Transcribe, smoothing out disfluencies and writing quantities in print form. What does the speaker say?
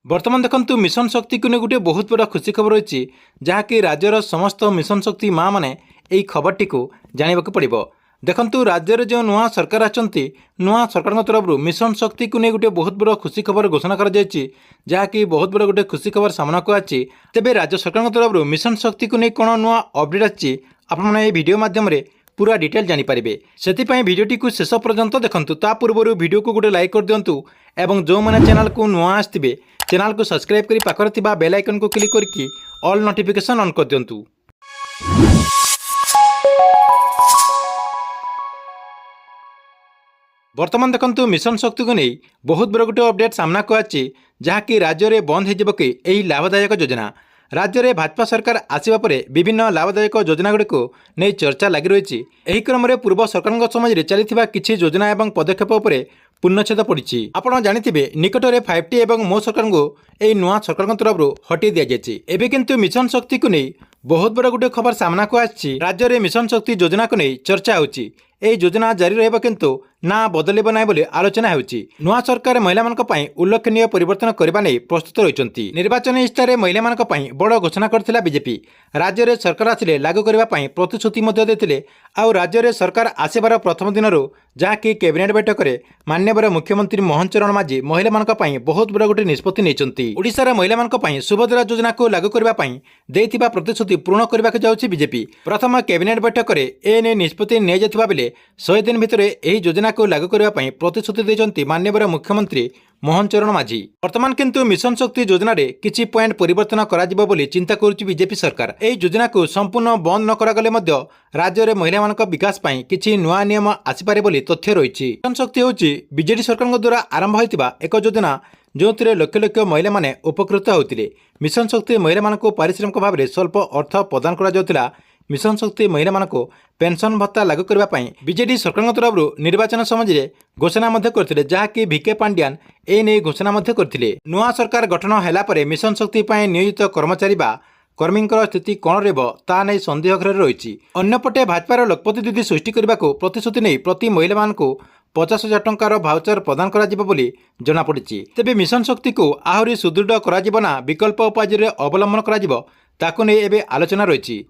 बर्तमान देखंतु मिशन शक्ति को गोटे बहुत बड़ा खुशी खबर रही जहाँकि राज्यर समस्त मिशन शक्ति माँ मैंने यही खबरटी को जानवाक पड़ो। देखंतु राज्यर जो नुआ सरकार आछंती नुआ सरकार तरफ मिशन शक्ति को नहीं गोटे बहुत बड़ा खुशी खबर घोषणा कर जहाँकि बहुत बड़ा गोटे खुशी खबर सामना को आछि। तेबे राज्य सरकार तरफ मिशन शक्ति को नहीं कौन नुआ अपडेट आछि आपण ये वीडियो माध्यम पूरा डिटेल जानीपारे से भिडियोटी को शेष पर्यंत देखंतु। ता पूर्व वीडियो को गोटे लाइक कर दिंतु एवं जो मैंने चैनल को नुआ आसथिबे चैनल को सब्सक्राइब करी पाखरे थिबा बेल आइकन को क्लिक करके ऑल नोटिफिकेशन ऑन कर दिंतु। वर्तमान देखंतु मिशन शक्ति को नहीं बहुत बड़ गोटे अपडेट सामना को आछि जहाँकि राज्य में बंद हो कि यही लाभदायक योजना। राज्य में भाजपा सरकार आसिबा परे विभिन्न लाभदायक योजना गुड़िक नहीं चर्चा लगी रही। एही क्रम में पूर्व सरकार समय चलता किसी योजना एवं पदक्षेप उपर पूर्णछेद पड़ी। आपड़ जानिथिबे निकट में 5T एवं मो सरकार को यही नुआ सरकार तरफ हटै दि जाएगी। एबे किंतु मिशन शक्ति को नहीं बहुत बड़ा गोटे खबर सामना को आछि। राज्य में मिशन शक्ति योजना को नहीं चर्चा होछि। यह योजना जारी रहिबा किंतु ना बदलिब ना बोली आलोचना होछि। नुआ सरकार महिला मानक पई उल्लेखनीय परिवर्तन करबा नै प्रस्तुत रहिसंती। निर्वाचन इस्तारे महिला मानक पई बड़ घोषणा करथिला बीजेपी। राज्य में सरकार आसिले लागू करबा पई प्रतिश्रुति मध्ये देथिले। आउ राज्य में सरकार आसिबार प्रथम दिनरू जहाँकि कैबिनेट बैठक में माननीय मुख्यमंत्री मोहन चरण माझी महिला मानक पई बहुत बड़ा गोटे निष्पत्ति नैचंती। ओडिशार महिला मानक पई सुभद्रा योजना को लागू करबा पई देथिबा प्रतिश्रुति पूर्ण करबाक जाउछि बीजेपी। प्रथम कैबिनेट बैठक में एने निष्पत्ति नै जाथिबा बेले 100 दिन भितर यही योजना को लागू करने प्रतिश्रुति देते माननीय मुख्यमंत्री मोहन चरण माझी। वर्तमान किंतु मिशन शक्ति योजना रे किछि पॉइंट परिवर्तन कराजिबो बोली चिंता करुछि बीजेपी सरकार। एही योजना को संपूर्ण बंद न करागले मध्य राज्य में महिला मानक विकास पई किछि नुआ नियम आसीपारे बोली तथ्य रहिछि। मिशन शक्ति होछि बीजेडी सरकार द्वारा आरंभ होइतिबा एक योजना जो लक्ष लक्ष महिला माने उपकृत होतिले। मिशन शक्ति महिला मानक पारिश्रमिक भाव में स्वल्प अर्थ प्रदान करा जाउतिला। मिशन शक्ति महिला मानक पेंशन भत्ता लागू करने बीजेडी सरकार तरफ निर्वाचन समय घोषणा करते जहाँकि VK पांड्यान एने घोषणा करते। नुआ सरकार गठन है मिशन शक्ति नियोजित कर्मचारी बा कर्मी स्थिति कौन रहा नहीं सन्देह घर रही। अन्यपटे भाजपार लखपति दीदी सृष्टि करने को प्रतिश्रुति नहीं प्रति महिला मान 50,000 टंकार भाउचर प्रदान कर जमापड़ी। तेज मिशन शक्ति को आहरी सुदृढ़ करा विकल्प उपाय अवलंबन कर आलोचना रही।